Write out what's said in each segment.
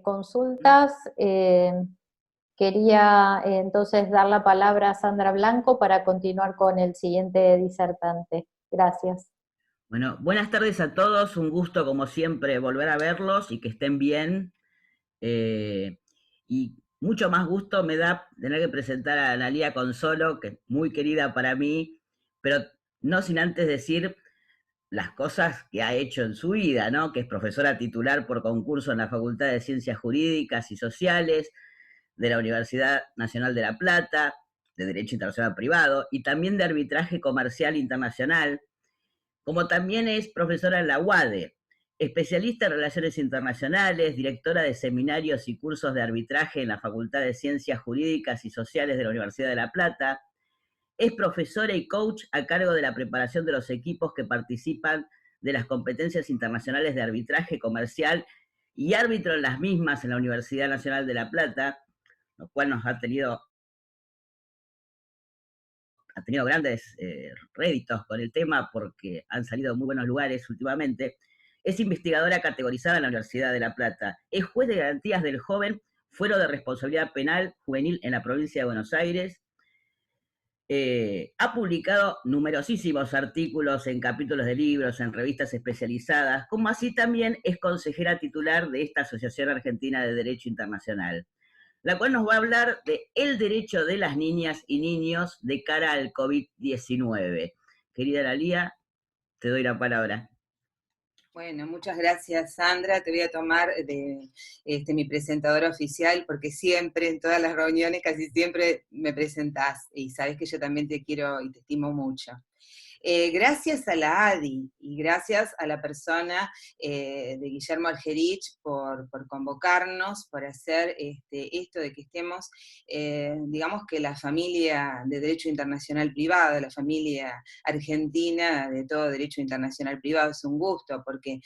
Consultas. Quería entonces dar la palabra a Sandra Blanco para continuar con el siguiente disertante. Gracias. Bueno, buenas tardes a todos, un gusto como siempre volver a verlos y que estén bien. Y mucho más gusto me da tener que presentar a Analía Consolo, que es muy querida para mí, pero no sin antes decir las cosas que ha hecho en su vida, ¿no? Que es profesora titular por concurso en la Facultad de Ciencias Jurídicas y Sociales de la Universidad Nacional de La Plata, de Derecho Internacional Privado, y también de Arbitraje Comercial Internacional, como también es profesora en la UADE, especialista en Relaciones Internacionales, directora de seminarios y cursos de arbitraje en la Facultad de Ciencias Jurídicas y Sociales de la Universidad de La Plata, es profesora y coach a cargo de la preparación de los equipos que participan de las competencias internacionales de arbitraje comercial y árbitro en las mismas en la Universidad Nacional de La Plata, lo cual nos ha tenido grandes réditos con el tema porque han salido muy buenos lugares últimamente. Es investigadora categorizada en la Universidad de La Plata. Es juez de garantías del joven, fuero de responsabilidad penal juvenil en la provincia de Buenos Aires. Ha publicado numerosísimos artículos en capítulos de libros, en revistas especializadas, como así también es consejera titular de esta Asociación Argentina de Derecho Internacional, la cual nos va a hablar de el derecho de las niñas y niños de cara al COVID-19. Querida Analía, te doy la palabra. Bueno, muchas gracias, Sandra. Te voy a tomar de mi presentadora oficial, porque siempre, en todas las reuniones, casi siempre me presentás, y sabes que yo también te quiero y te estimo mucho. Gracias a la ADI y gracias a la persona de Guillermo Algerich por convocarnos, por hacer esto de que estemos, digamos que la familia de Derecho Internacional Privado, la familia argentina de todo Derecho Internacional Privado, es un gusto porque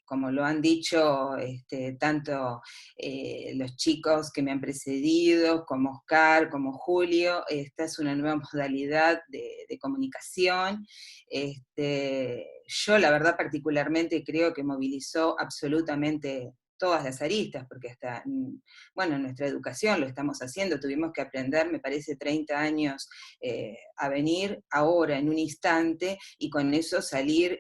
como lo han dicho tanto los chicos que me han precedido, como Oscar, como Julio, esta es una nueva modalidad de comunicación. Yo la verdad particularmente creo que movilizó absolutamente todas las aristas, porque hasta, bueno, en nuestra educación lo estamos haciendo, tuvimos que aprender, me parece, 30 años a venir ahora, en un instante, y con eso salir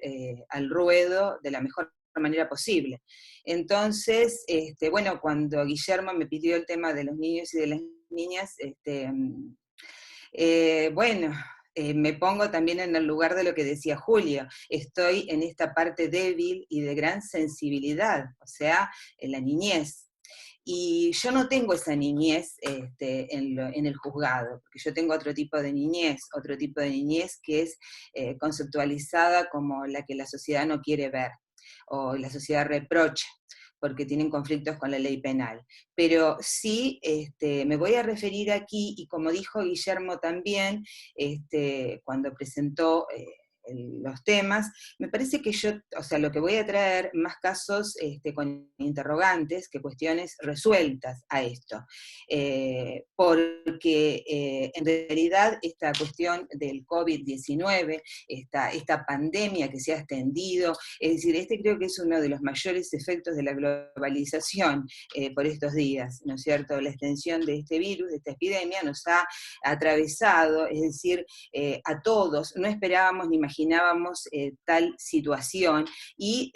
al ruedo de la mejor manera posible. Entonces, bueno, cuando Guillermo me pidió el tema de los niños y de las niñas, bueno, me pongo también en el lugar de lo que decía Julio, estoy en esta parte débil y de gran sensibilidad, o sea, en la niñez. Y yo no tengo esa niñez en el juzgado, porque yo tengo otro tipo de niñez que es conceptualizada como la que la sociedad no quiere ver, o la sociedad reprocha, porque tienen conflictos con la ley penal. Pero sí me voy a referir aquí, y como dijo Guillermo también, cuando presentó los temas, me parece que yo, o sea, lo que voy a traer, más casos con interrogantes que cuestiones resueltas a esto. Porque en realidad esta cuestión del COVID-19, esta pandemia que se ha extendido, es decir, creo que es uno de los mayores efectos de la globalización por estos días, ¿no es cierto? La extensión de este virus, de esta epidemia, nos ha atravesado, es decir, a todos, no esperábamos ni imaginábamos tal situación, y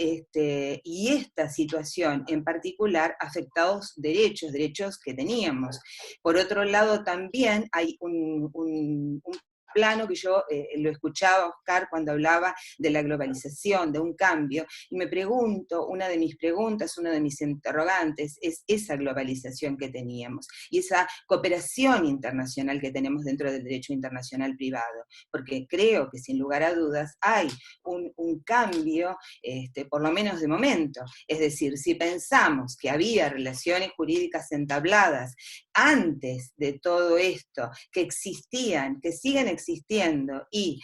esta situación en particular afectados derechos que teníamos. Por otro lado, también hay un plano que yo lo escuchaba a Oscar cuando hablaba de la globalización, de un cambio, y me pregunto, una de mis preguntas, uno de mis interrogantes, es esa globalización que teníamos, y esa cooperación internacional que tenemos dentro del derecho internacional privado, porque creo que sin lugar a dudas hay un cambio, por lo menos de momento, es decir, si pensamos que había relaciones jurídicas entabladas antes de todo esto, que existían, que siguen existiendo y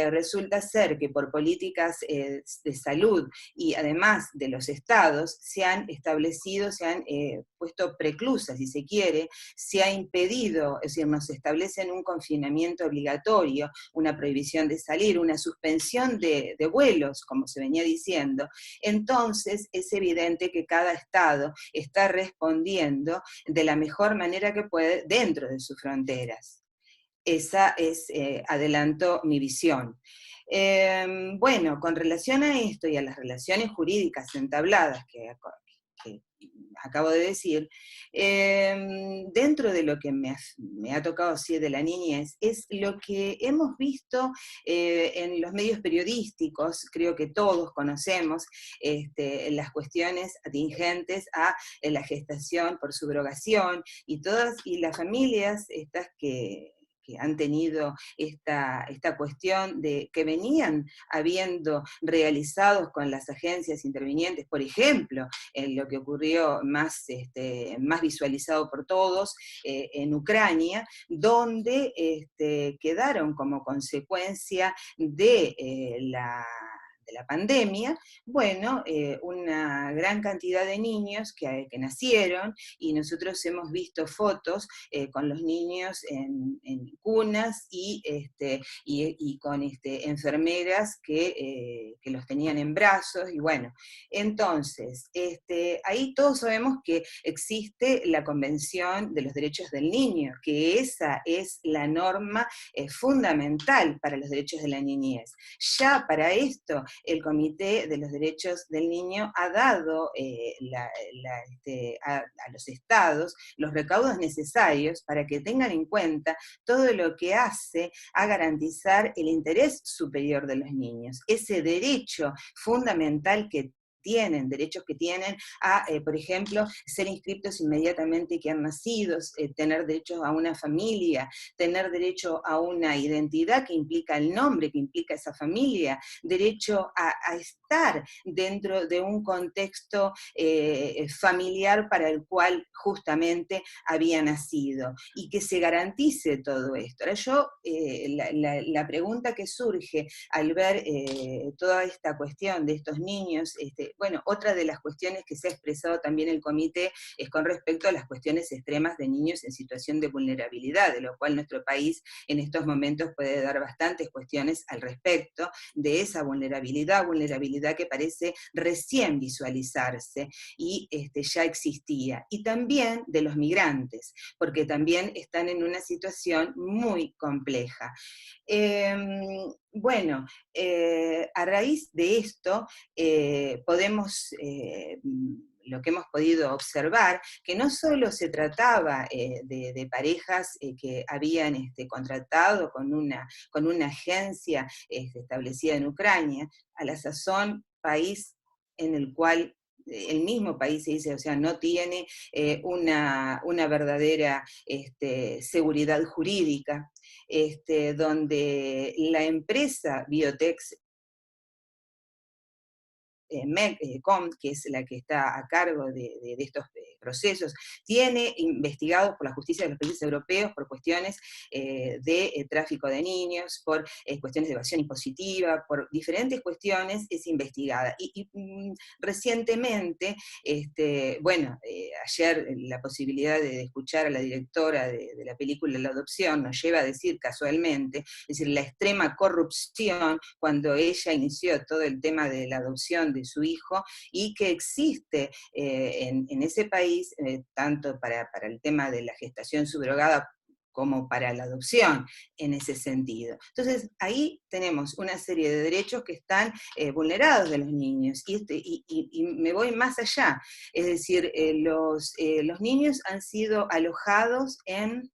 resulta ser que por políticas de salud y además de los estados se han establecido, se han puesto preclusas, si se quiere, se ha impedido, es decir, nos establecen un confinamiento obligatorio, una prohibición de salir, una suspensión de vuelos, como se venía diciendo, entonces es evidente que cada estado está respondiendo de la mejor manera que puede dentro de sus fronteras. Esa es, adelanto, mi visión. Bueno, con relación a esto y a las relaciones jurídicas entabladas que acabo de decir, dentro de lo que me ha tocado sí, de la niñez, es lo que hemos visto en los medios periodísticos, creo que todos conocemos, las cuestiones atingentes a la gestación por subrogación, y las familias estas que han tenido esta cuestión de que venían habiendo realizados con las agencias intervinientes, por ejemplo, en lo que ocurrió más visualizado por todos en Ucrania, donde quedaron como consecuencia de la pandemia, bueno, una gran cantidad de niños que nacieron, y nosotros hemos visto fotos con los niños en cunas y con enfermeras que los tenían en brazos, y bueno, entonces, ahí todos sabemos que existe la Convención de los Derechos del Niño, que esa es la norma fundamental para los derechos de la niñez. Ya para esto, el Comité de los Derechos del Niño ha dado a los estados los recaudos necesarios para que tengan en cuenta todo lo que hace a garantizar el interés superior de los niños, ese derecho fundamental que tienen, derechos que tienen a, por ejemplo, ser inscriptos inmediatamente que han nacido, tener derecho a una familia, tener derecho a una identidad que implica el nombre, que implica esa familia, derecho a estar dentro de un contexto familiar para el cual justamente había nacido, y que se garantice todo esto. Ahora yo, la pregunta que surge al ver toda esta cuestión de estos niños, bueno, otra de las cuestiones que se ha expresado también el comité es con respecto a las cuestiones extremas de niños en situación de vulnerabilidad, de lo cual nuestro país en estos momentos puede dar bastantes cuestiones al respecto de esa vulnerabilidad que parece recién visualizarse y ya existía, y también de los migrantes, porque también están en una situación muy compleja. Bueno, a raíz de esto podemos, lo que hemos podido observar, que no solo se trataba de parejas que habían contratado con una agencia establecida en Ucrania, a la sazón país en el cual el mismo país se dice, o sea, no tiene una verdadera seguridad jurídica, donde la empresa Biotex MECOM, que es la que está a cargo de estos procesos, tiene investigados por la justicia de los países europeos por cuestiones de tráfico de niños, por cuestiones de evasión impositiva, por diferentes cuestiones, es investigada. Y recientemente, bueno, ayer la posibilidad de escuchar a la directora de la película La Adopción nos lleva a decir casualmente, es decir, la extrema corrupción cuando ella inició todo el tema de la adopción de su hijo, y que existe en ese país, tanto para el tema de la gestación subrogada como para la adopción, en ese sentido. Entonces, ahí tenemos una serie de derechos que están vulnerados de los niños, y me voy más allá, es decir, los niños han sido alojados en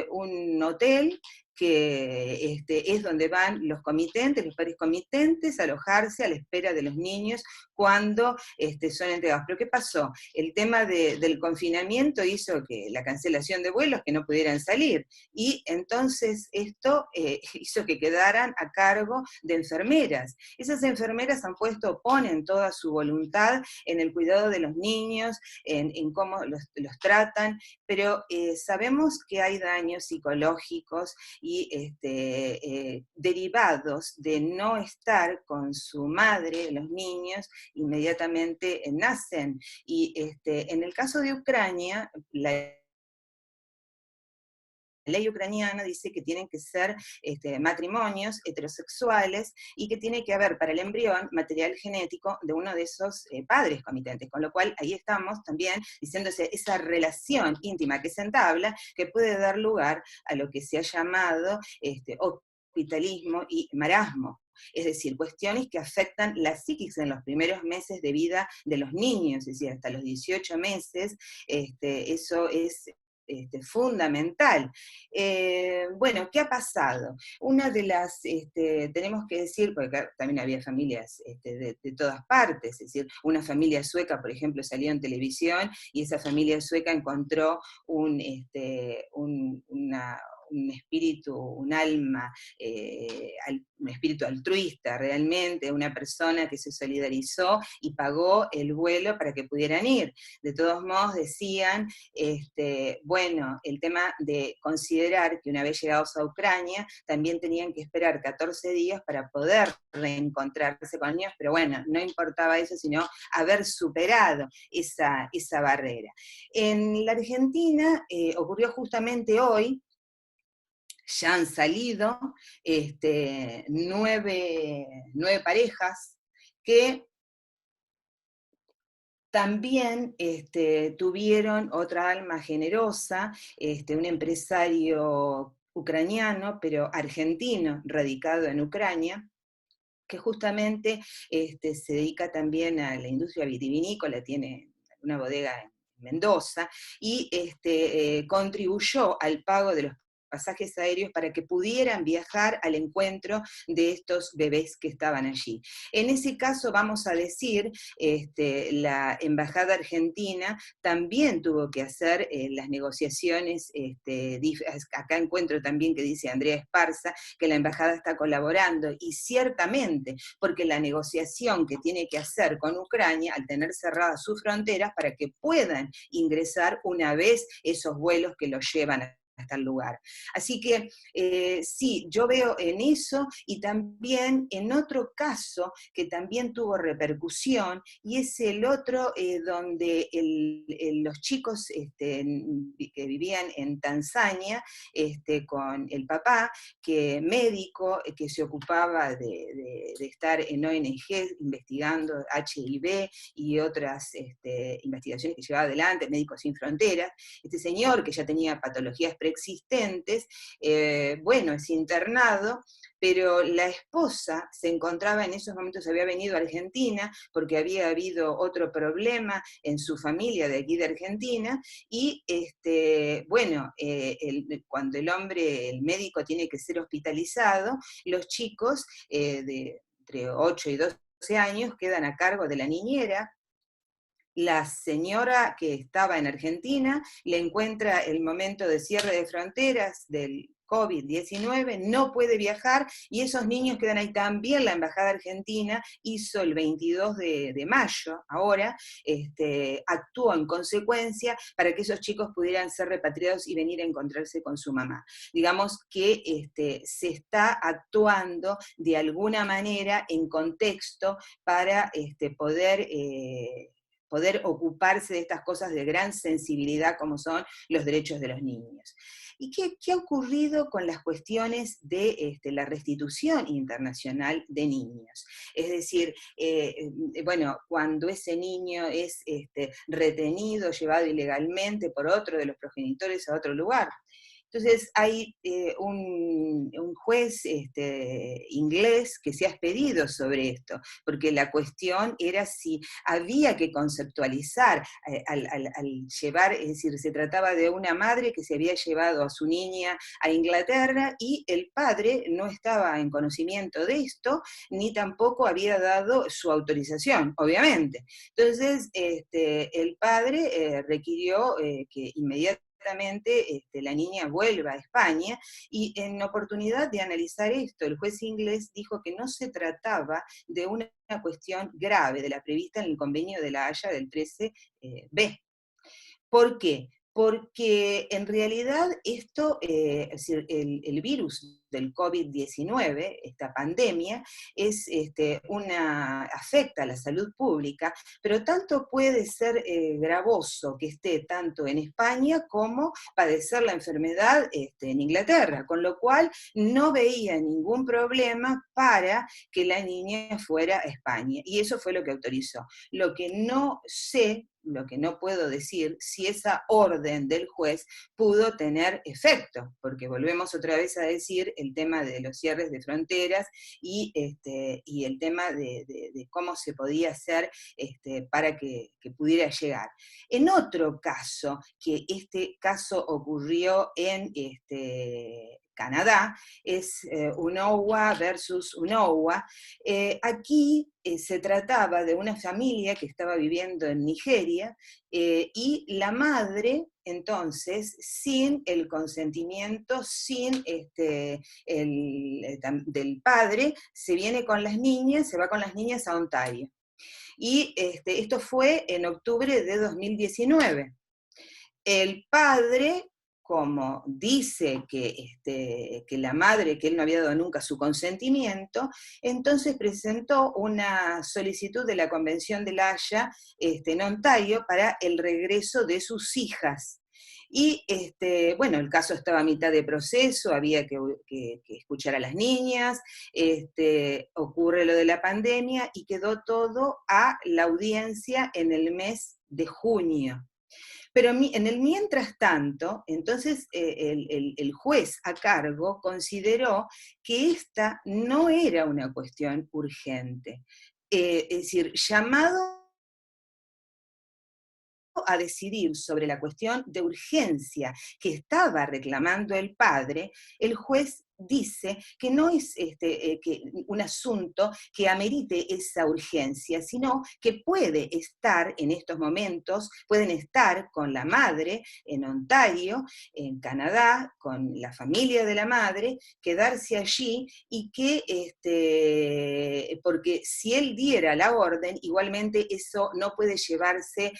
un hotel que es donde van los comitentes, los padres comitentes, a alojarse a la espera de los niños cuando son entregados. ¿Pero qué pasó? El tema del confinamiento hizo que la cancelación de vuelos, que no pudieran salir, y entonces esto hizo que quedaran a cargo de enfermeras. Esas enfermeras ponen toda su voluntad en el cuidado de los niños, en cómo los tratan, pero sabemos que hay daños psicológicos y derivados de no estar con su madre, los niños inmediatamente nacen. Y en el caso de Ucrania, la ley ucraniana dice que tienen que ser matrimonios heterosexuales y que tiene que haber para el embrión material genético de uno de esos padres comitentes, con lo cual ahí estamos también diciéndose esa relación íntima que se entabla, que puede dar lugar a lo que se ha llamado hospitalismo y marasmo. Es decir, cuestiones que afectan la psiquis en los primeros meses de vida de los niños, es decir, hasta los 18 meses, eso es fundamental. Bueno, ¿qué ha pasado? Una de las, tenemos que decir, porque acá también había familias de todas partes, es decir, una familia sueca, por ejemplo, salió en televisión, y esa familia sueca encontró un espíritu, un alma, un espíritu altruista realmente, una persona que se solidarizó y pagó el vuelo para que pudieran ir. De todos modos decían, bueno, el tema de considerar que una vez llegados a Ucrania, también tenían que esperar 14 días para poder reencontrarse con niños, pero bueno, no importaba eso, sino haber superado esa barrera. En la Argentina ocurrió justamente hoy, ya han salido 9 parejas que también tuvieron otra alma generosa, un empresario ucraniano, pero argentino, radicado en Ucrania, que justamente se dedica también a la industria vitivinícola, tiene una bodega en Mendoza, y contribuyó al pago de los pasajes aéreos para que pudieran viajar al encuentro de estos bebés que estaban allí. En ese caso, vamos a decir, la Embajada Argentina también tuvo que hacer las negociaciones, acá encuentro también que dice Andrea Esparza, que la Embajada está colaborando, y ciertamente, porque la negociación que tiene que hacer con Ucrania, al tener cerradas sus fronteras, para que puedan ingresar una vez esos vuelos que los llevan hasta el lugar. Así que sí, yo veo en eso, y también en otro caso que también tuvo repercusión, y es el otro donde los chicos que vivían en Tanzania con el papá, que médico, que se ocupaba de estar en ONG investigando HIV y otras investigaciones que llevaba adelante, Médicos Sin Fronteras, este señor que ya tenía patologías preexistentes, bueno, es internado, pero la esposa se encontraba en esos momentos, había venido a Argentina porque había habido otro problema en su familia de aquí de Argentina, y bueno, cuando el médico tiene que ser hospitalizado, los chicos de entre 8 y 12 años quedan a cargo de la niñera. La señora que estaba en Argentina le encuentra el momento de cierre de fronteras del COVID-19, no puede viajar, y esos niños quedan ahí. También la Embajada Argentina hizo el 22 de mayo, ahora, actuó en consecuencia para que esos chicos pudieran ser repatriados y venir a encontrarse con su mamá. Digamos que se está actuando de alguna manera en contexto para poder ocuparse de estas cosas de gran sensibilidad como son los derechos de los niños. ¿Y qué ha ocurrido con las cuestiones de la restitución internacional de niños? Es decir, bueno, cuando ese niño es retenido, llevado ilegalmente por otro de los progenitores a otro lugar, Entonces hay un juez inglés que se ha expedido sobre esto, porque la cuestión era si había que conceptualizar al llevar, es decir, se trataba de una madre que se había llevado a su niña a Inglaterra y el padre no estaba en conocimiento de esto, ni tampoco había dado su autorización, obviamente. Entonces, el padre requirió que inmediatamente la niña vuelva a España, y en oportunidad de analizar esto, el juez inglés dijo que no se trataba de una cuestión grave de la prevista en el convenio de la Haya del 13B. ¿Por qué? Porque en realidad esto, es decir, el virus del COVID-19, esta pandemia, afecta a la salud pública, pero tanto puede ser gravoso que esté tanto en España como padecer la enfermedad en Inglaterra, con lo cual no veía ningún problema para que la niña fuera a España, y eso fue lo que autorizó. Lo que no sé, lo que no puedo decir, si esa orden del juez pudo tener efecto, porque volvemos otra vez a decir el tema de los cierres de fronteras y el tema de cómo se podía hacer para que pudiera llegar. En otro caso, que este caso ocurrió en Canadá, es Unowa versus Unowa. Aquí se trataba de una familia que estaba viviendo en Nigeria, y la madre, entonces, sin el consentimiento, sin del padre, se viene con las niñas, se va con las niñas a Ontario. Y esto fue en octubre de 2019. El padre, como dice que la madre, que él no había dado nunca su consentimiento, entonces presentó una solicitud de la Convención de la Haya en Ontario para el regreso de sus hijas. Y bueno, el caso estaba a mitad de proceso, había que escuchar a las niñas, ocurre lo de la pandemia y quedó todo a la audiencia en el mes de junio. Pero en el mientras tanto, entonces el juez a cargo consideró que esta no era una cuestión urgente. Es decir, llamado a decidir sobre la cuestión de urgencia que estaba reclamando el padre, el juez dice que no es que un asunto que amerite esa urgencia, sino que puede estar en estos momentos, pueden estar con la madre en Ontario, en Canadá, con la familia de la madre, quedarse allí, y que, porque si él diera la orden, igualmente eso no puede llevarse,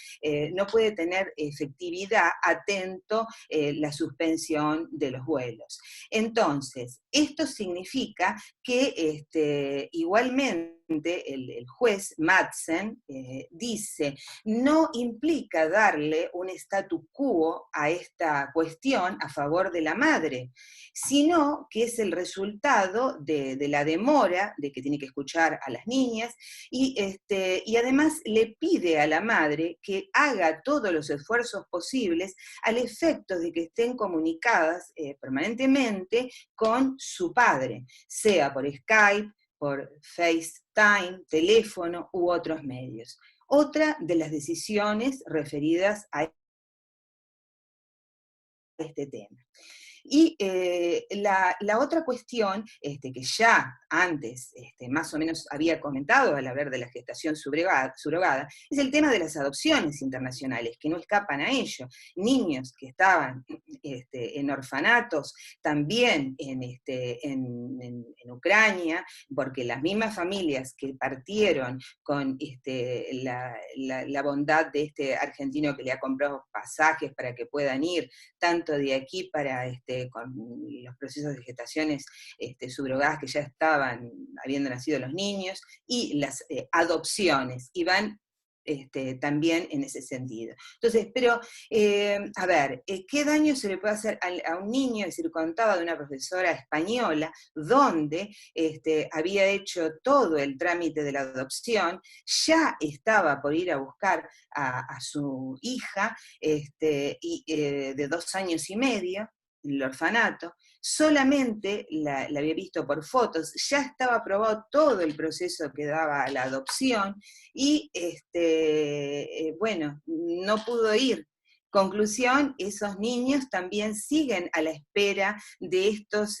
no puede tener efectividad atento la suspensión de los vuelos. Entonces, esto significa que igualmente el juez Madsen dice, no implica darle un statu quo a esta cuestión a favor de la madre, sino que es el resultado de la demora, de que tiene que escuchar a las niñas, y además le pide a la madre que haga todos los esfuerzos posibles al efecto de que estén comunicadas permanentemente con su padre, sea por Skype, por FaceTime, teléfono u otros medios. Otra de las decisiones referidas a este tema. Y la otra cuestión que ya antes más o menos había comentado al hablar de la gestación subrogada, es el tema de las adopciones internacionales, que no escapan a ello. Niños que estaban en orfanatos, también en Ucrania, porque las mismas familias que partieron con la bondad de este argentino que le ha comprado pasajes para que puedan ir, tanto de aquí para con los procesos de gestaciones subrogadas que ya estaban habiendo nacido los niños, y las adopciones, y van también en ese sentido. Entonces, pero, a ver, ¿qué daño se le puede hacer a un niño? Es decir, contaba de una profesora española, donde había hecho todo el trámite de la adopción, ya estaba por ir a buscar a su hija de 2 años y medio, en el orfanato, solamente la había visto por fotos, ya estaba aprobado todo el proceso que daba a la adopción, y bueno, no pudo ir. Conclusión, esos niños también siguen a la espera de estos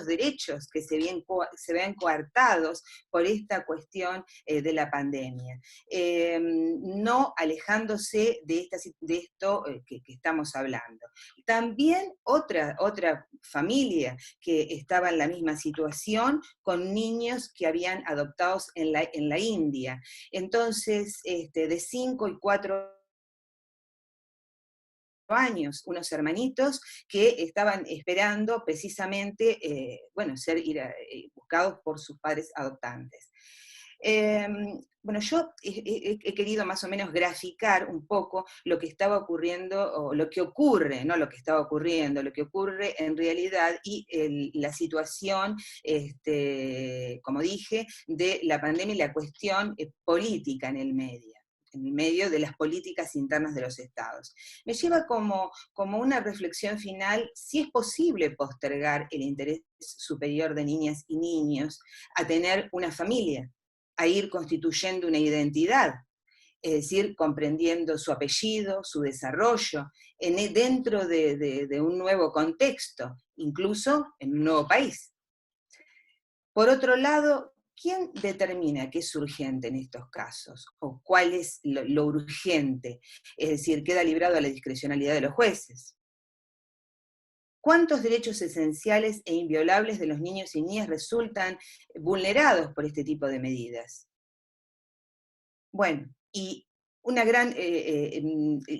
derechos que se ven coartados por esta cuestión de la pandemia. No alejándose de esto que estamos hablando. También otra familia que estaba en la misma situación, con niños que habían adoptados en la India. Entonces, de 5 y 4 años, unos hermanitos que estaban esperando precisamente, ser buscados por sus padres adoptantes. Bueno, yo he querido más o menos graficar un poco lo que estaba ocurriendo, o lo que ocurre, no lo que estaba ocurriendo, lo que ocurre en realidad, y la situación, como dije, de la pandemia y la cuestión política en el medio de las políticas internas de los estados. Me lleva como una reflexión final, si es posible postergar el interés superior de niñas y niños a tener una familia, a ir constituyendo una identidad, es decir, comprendiendo su apellido, su desarrollo, dentro de un nuevo contexto, incluso en un nuevo país. Por otro lado, ¿quién determina qué es urgente en estos casos? ¿O cuál es lo urgente? Es decir, queda librado a la discrecionalidad de los jueces. ¿Cuántos derechos esenciales e inviolables de los niños y niñas resultan vulnerados por este tipo de medidas? Bueno, y una gran,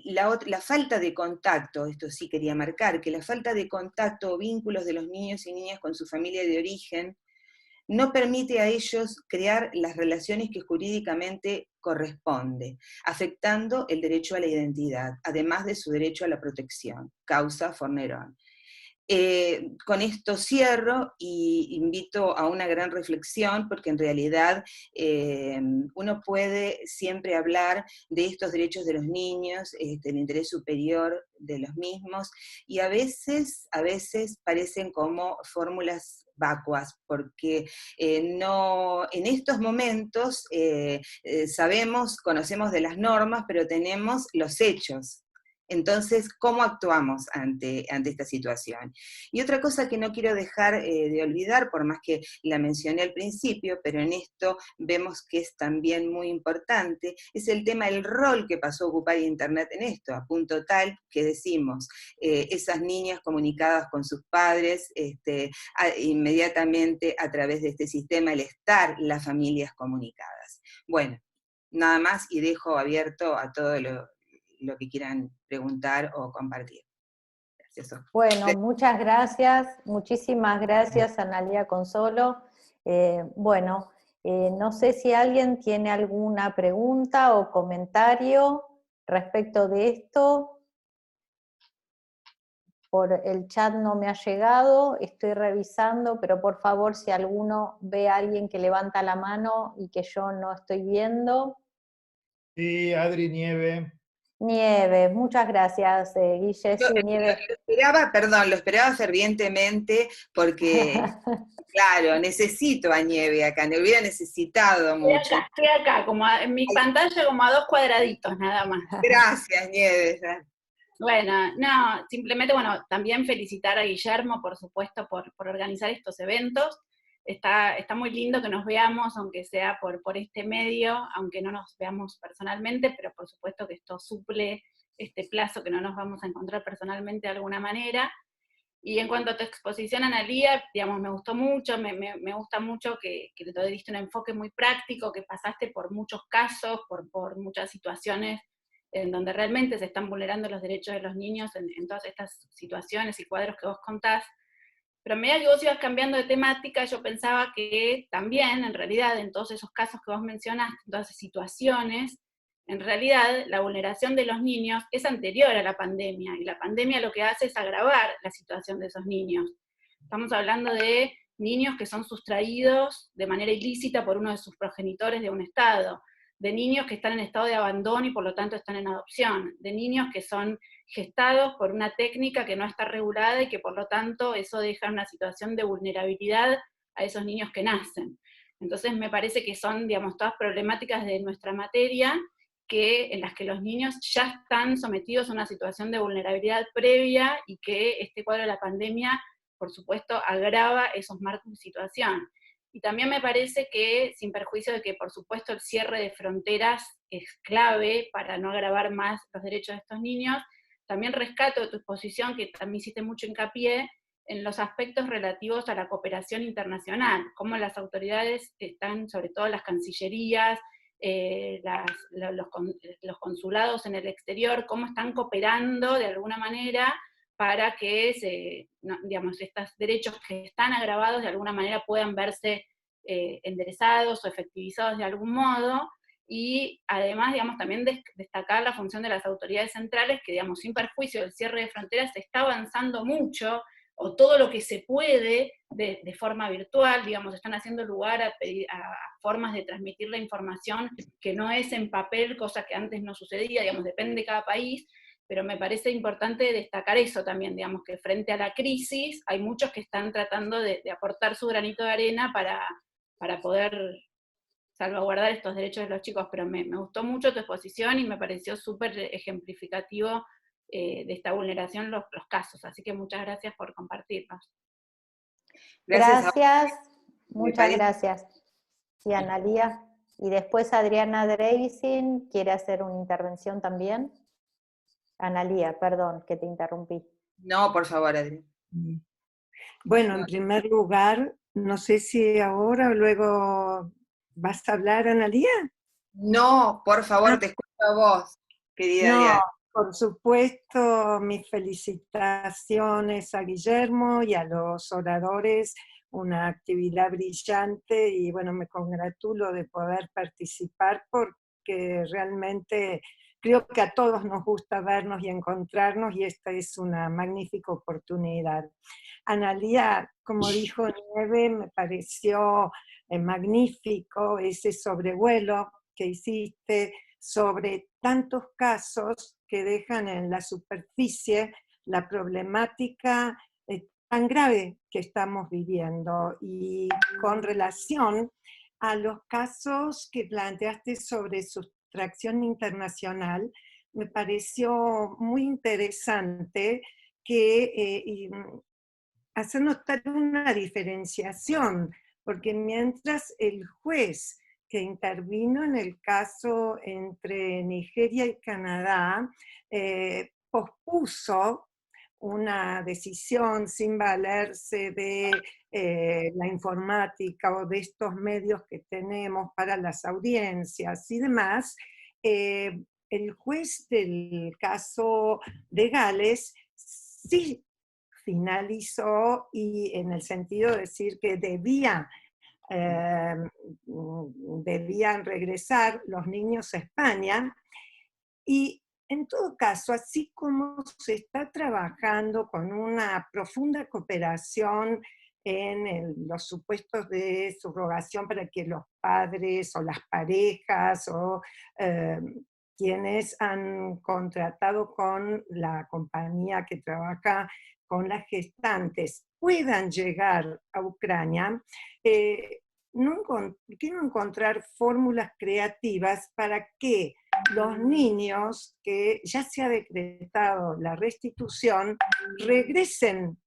la falta de contacto, esto sí quería marcar, que la falta de contacto o vínculos de los niños y niñas con su familia de origen no permite a ellos crear las relaciones que jurídicamente corresponde, afectando el derecho a la identidad, además de su derecho a la protección, causa Fornerón. Con esto cierro y invito a una gran reflexión, porque en realidad uno puede siempre hablar de estos derechos de los niños, del interés superior de los mismos, y a veces parecen como fórmulas vacuas, porque no, en estos momentos conocemos de las normas, pero tenemos los hechos. Entonces, ¿cómo actuamos ante esta situación? Y otra cosa que no quiero dejar de olvidar, por más que la mencioné al principio, pero en esto vemos que es también muy importante, es el tema del rol que pasó a ocupar Internet en esto, a punto tal que decimos, esas niñas comunicadas con sus padres, inmediatamente a través de este sistema, el estar las familias comunicadas. Bueno, nada más, y dejo abierto a todo lo que quieran preguntar o compartir. Gracias. Bueno, muchas gracias, muchísimas gracias, Analía Consolo. No sé si alguien tiene alguna pregunta o comentario respecto de esto. Por el chat no me ha llegado, estoy revisando, pero por favor, si alguno ve a alguien que levanta la mano y que yo no estoy viendo. Sí, Adri Nieve. Nieves, muchas gracias, Guille. Sí, Nieves. Lo esperaba fervientemente, porque, claro, necesito a Nieve acá, me hubiera necesitado mucho. Estoy acá, como en mi pantalla, como a 2 cuadraditos nada más. Gracias, Nieves. Bueno, no, simplemente, también felicitar a Guillermo, por supuesto, por organizar estos eventos. Está muy lindo que nos veamos, aunque sea por este medio, aunque no nos veamos personalmente, pero por supuesto que esto suple este plazo que no nos vamos a encontrar personalmente de alguna manera. Y en cuanto a tu exposición, Analía, digamos, me gustó mucho, me gusta mucho que le diste un enfoque muy práctico, que pasaste por muchos casos, por muchas situaciones en donde realmente se están vulnerando los derechos de los niños en todas estas situaciones y cuadros que vos contás. Pero a medida que vos ibas cambiando de temática, yo pensaba que también, en realidad, en todos esos casos que vos mencionaste, en todas esas situaciones, en realidad la vulneración de los niños es anterior a la pandemia, y la pandemia lo que hace es agravar la situación de esos niños. Estamos hablando de niños que son sustraídos de manera ilícita por uno de sus progenitores de un Estado. de niños que están en estado de abandono y por lo tanto están en adopción, de niños que son gestados por una técnica que no está regulada y que por lo tanto eso deja una situación de vulnerabilidad a esos niños que nacen. Entonces me parece que son, digamos, todas problemáticas de nuestra materia en las que los niños ya están sometidos a una situación de vulnerabilidad previa y que este cuadro de la pandemia, por supuesto, agrava esos marcos de situación. Y también me parece que, sin perjuicio de que, por supuesto, el cierre de fronteras es clave para no agravar más los derechos de estos niños, también rescato de tu exposición, que también hiciste mucho hincapié, en los aspectos relativos a la cooperación internacional, cómo las autoridades están, sobre todo las cancillerías, los consulados en el exterior, cómo están cooperando de alguna manera para que digamos, estos derechos que están agravados de alguna manera puedan verse enderezados o efectivizados de algún modo, y además, digamos, también destacar la función de las autoridades centrales, que, digamos, sin perjuicio del cierre de fronteras, se está avanzando mucho, o todo lo que se puede de forma virtual, digamos, están haciendo lugar a formas de transmitir la información que no es en papel, cosa que antes no sucedía, digamos, depende de cada país, pero me parece importante destacar eso también, digamos, que frente a la crisis hay muchos que están tratando de aportar su granito de arena para poder salvaguardar estos derechos de los chicos, pero me gustó mucho tu exposición y me pareció súper ejemplificativo de esta vulneración los casos, así que muchas gracias por compartirnos. Gracias, muchas parece... gracias. Sí, Analía. Y después Adriana Dreisin quiere hacer una intervención también. Analía, perdón, que te interrumpí. No, por favor, Adriana. Bueno, en primer lugar, no sé si ahora o luego vas a hablar, Analía. No, por favor, te escucho a vos, querida No, Diana. por supuesto, mis felicitaciones a Guillermo y a los oradores, una actividad brillante y bueno, me congratulo de poder participar porque realmente creo que a todos nos gusta vernos y encontrarnos y esta es una magnífica oportunidad. Analía, como dijo Nieve, me pareció magnífico ese sobrevuelo que hiciste sobre tantos casos que dejan en la superficie la problemática tan grave que estamos viviendo y con relación a los casos que planteaste sobre sustracción internacional, me pareció muy interesante que hacer notar una diferenciación, porque mientras el juez que intervino en el caso entre Nigeria y Canadá pospuso una decisión sin valerse de la informática o de estos medios que tenemos para las audiencias y demás, el juez del caso de Gales sí finalizó y en el sentido de decir que debían regresar los niños a España y en todo caso, así como se está trabajando con una profunda cooperación en los supuestos de subrogación para que los padres o las parejas o quienes han contratado con la compañía que trabaja con las gestantes puedan llegar a Ucrania, quiero encontrar fórmulas creativas para que los niños que ya se ha decretado la restitución regresen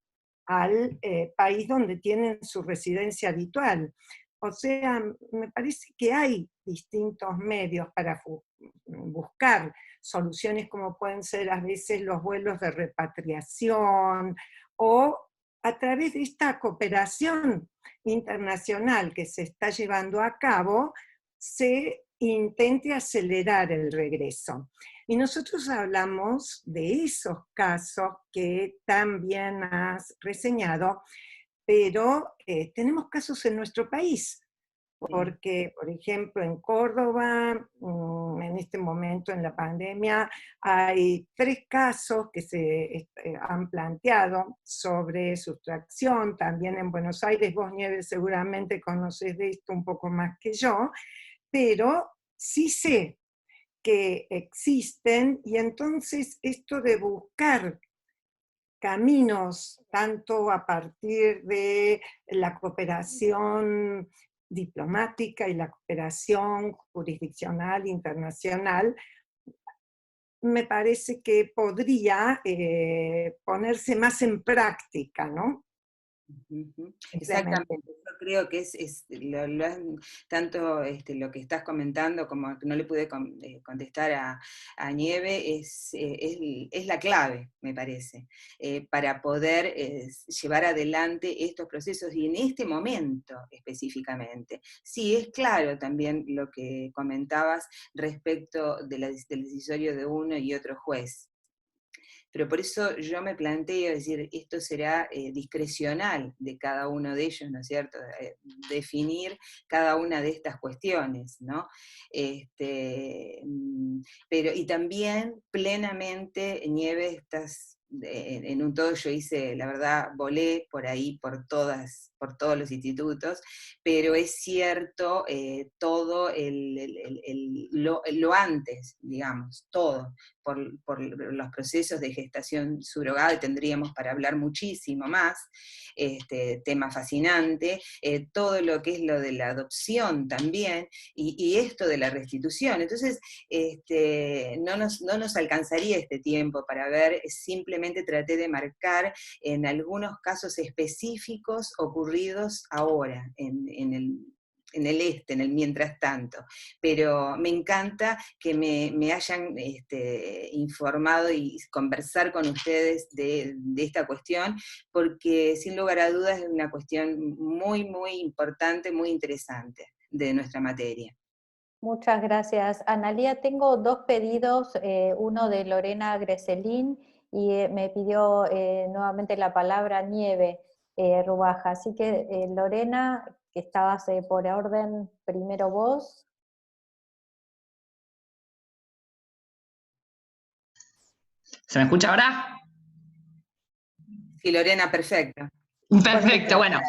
al país donde tienen su residencia habitual. O sea, me parece que hay distintos medios para buscar soluciones como pueden ser a veces los vuelos de repatriación o a través de esta cooperación internacional que se está llevando a cabo, se intente acelerar el regreso. Y nosotros hablamos de esos casos que también has reseñado, pero tenemos casos en nuestro país, porque, por ejemplo, en Córdoba, en este momento en la pandemia, hay 3 casos que se han planteado sobre sustracción, también en Buenos Aires, vos, Nieves, seguramente conocés de esto un poco más que yo, pero sí sé que existen, y entonces esto de buscar caminos, tanto a partir de la cooperación diplomática y la cooperación jurisdiccional internacional, me parece que podría ponerse más en práctica, ¿no? Exactamente, yo creo que tanto lo que estás comentando como que no le pude contestar a Nieve, es la clave, me parece, para poder llevar adelante estos procesos y en este momento específicamente. Sí, es claro también lo que comentabas respecto del decisorio de uno y otro juez. Pero por eso yo me planteo, decir, esto será discrecional de cada uno de ellos, ¿no es cierto? Definir cada una de estas cuestiones, ¿no? Pero, y también plenamente, Nieves, estás en un todo, yo hice, la verdad, volé por ahí, por todos los institutos, pero es cierto todo lo antes, digamos, todo. Por los procesos de gestación subrogada, y tendríamos para hablar muchísimo más, tema fascinante, todo lo que es lo de la adopción también, y esto de la restitución. Entonces, no nos alcanzaría este tiempo para ver, simplemente traté de marcar en algunos casos específicos ocurridos ahora, en el mientras tanto. Pero me encanta que me hayan informado y conversar con ustedes de esta cuestión, porque sin lugar a dudas es una cuestión muy, muy importante, muy interesante de nuestra materia. Muchas gracias. Analía, tengo dos pedidos, uno de Lorena Greselín y me pidió nuevamente la palabra Nieve Rubaja. Así que Lorena, que estabas por orden primero vos. ¿Se me escucha ahora? Sí, Lorena, perfecto. Perfecto, bueno.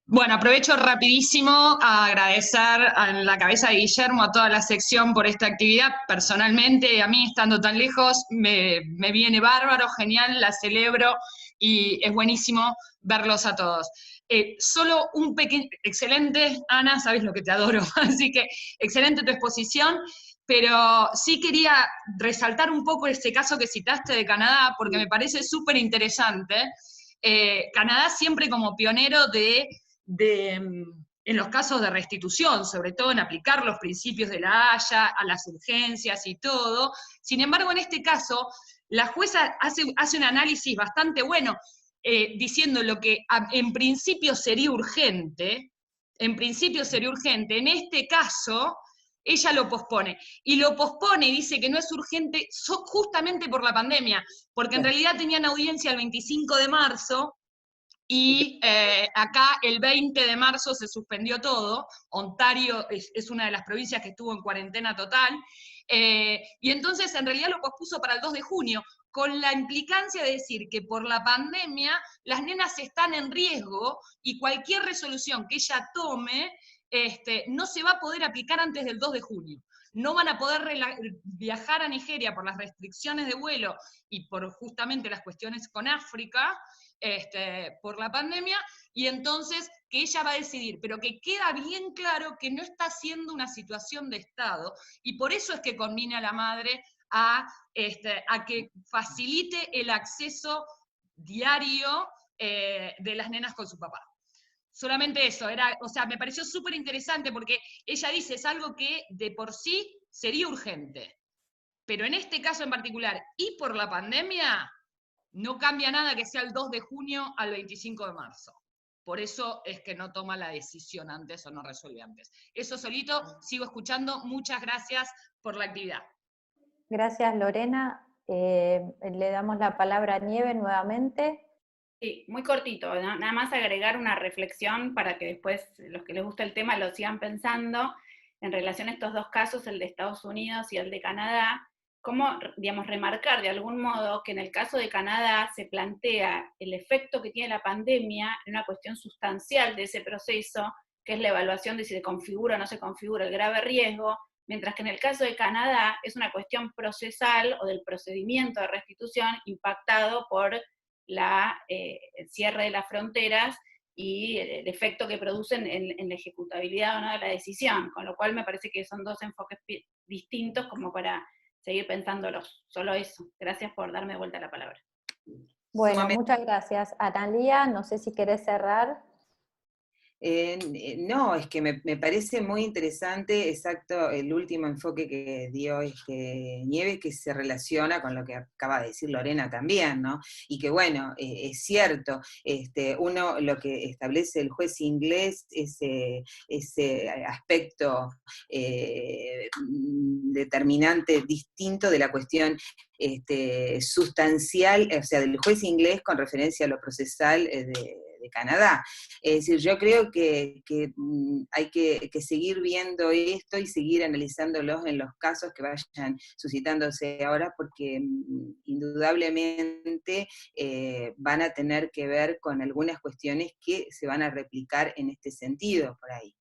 Bueno, aprovecho rapidísimo a agradecer a la cabeza de Guillermo, a toda la sección por esta actividad. Personalmente, a mí estando tan lejos, me viene bárbaro, genial, la celebro y es buenísimo verlos a todos. Solo un pequeño, excelente, Ana, sabes lo que te adoro, así que excelente tu exposición. Pero sí quería resaltar un poco este caso que citaste de Canadá, porque me parece súper interesante. Canadá siempre como pionero en los casos de restitución, sobre todo en aplicar los principios de la Haya a las urgencias y todo. Sin embargo, en este caso, la jueza hace un análisis bastante bueno, diciendo lo que en principio sería urgente, en este caso ella lo pospone. Y lo pospone y dice que no es urgente justamente por la pandemia, porque en realidad tenían audiencia el 25 de marzo, y acá el 20 de marzo se suspendió todo. Ontario es una de las provincias que estuvo en cuarentena total, y entonces en realidad lo pospuso para el 2 de junio, con la implicancia de decir que por la pandemia las nenas están en riesgo y cualquier resolución que ella tome no se va a poder aplicar antes del 2 de junio. No van a poder viajar a Nigeria por las restricciones de vuelo y por justamente las cuestiones con África, por la pandemia, y entonces que ella va a decidir, pero que queda bien claro que no está siendo una situación de Estado, y por eso es que conviene a la madre a que facilite el acceso diario de las nenas con su papá. Solamente eso, me pareció súper interesante porque ella dice, es algo que de por sí sería urgente, pero en este caso en particular, y por la pandemia, no cambia nada que sea el 2 de junio al 25 de marzo. Por eso es que no toma la decisión antes o no resuelve antes. Eso solito, sigo escuchando. Muchas gracias por la actividad. Gracias, Lorena. Le damos la palabra a Nieve nuevamente. Sí, muy cortito, ¿no? Nada más agregar una reflexión para que después los que les gusta el tema lo sigan pensando en relación a estos dos casos, el de Estados Unidos y el de Canadá, cómo, digamos, remarcar de algún modo que en el caso de Canadá se plantea el efecto que tiene la pandemia en una cuestión sustancial de ese proceso, que es la evaluación de si se configura o no se configura el grave riesgo, mientras que en el caso de Canadá es una cuestión procesal o del procedimiento de restitución impactado por el cierre de las fronteras y el efecto que producen en la ejecutabilidad o no de la decisión, con lo cual me parece que son dos enfoques distintos como para seguir pensándolos. Solo eso. Gracias por darme de vuelta la palabra. Bueno, muchas gracias. Analía, no sé si querés cerrar. No, es que me parece muy interesante, exacto, el último enfoque que dio Nieves, que se relaciona con lo que acaba de decir Lorena también, ¿no? Y que bueno, es cierto, uno lo que establece el juez inglés, ese aspecto determinante distinto de la cuestión sustancial, o sea, del juez inglés con referencia a lo procesal de Canadá. Es decir, yo creo que hay que seguir viendo esto y seguir analizándolos en los casos que vayan suscitándose ahora, porque indudablemente van a tener que ver con algunas cuestiones que se van a replicar en este sentido por ahí.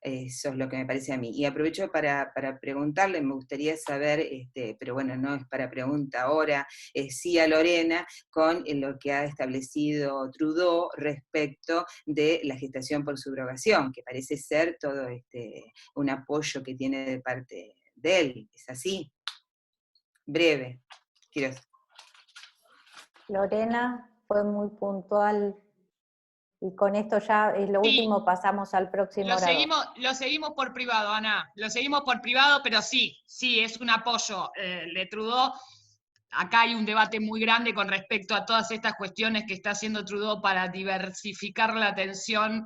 Eso es lo que me parece a mí. Y aprovecho para preguntarle, me gustaría saber, pero bueno, no es para pregunta ahora, sí a Lorena, con lo que ha establecido Trudeau respecto de la gestación por subrogación, que parece ser todo un apoyo que tiene de parte de él. ¿Es así? Breve. Quiero... Lorena, fue muy puntual. Y con esto ya es lo último, pasamos al próximo orador. Lo seguimos por privado, Ana. Lo seguimos por privado, pero sí, es un apoyo de Trudeau. Acá hay un debate muy grande con respecto a todas estas cuestiones que está haciendo Trudeau para diversificar la atención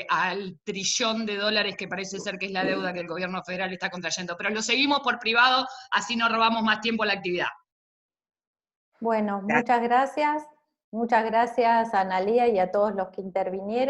al trillón de dólares que parece ser que es la deuda que el gobierno federal está contrayendo. Pero lo seguimos por privado, así no robamos más tiempo a la actividad. Bueno, muchas gracias. Muchas gracias a Analía y a todos los que intervinieron.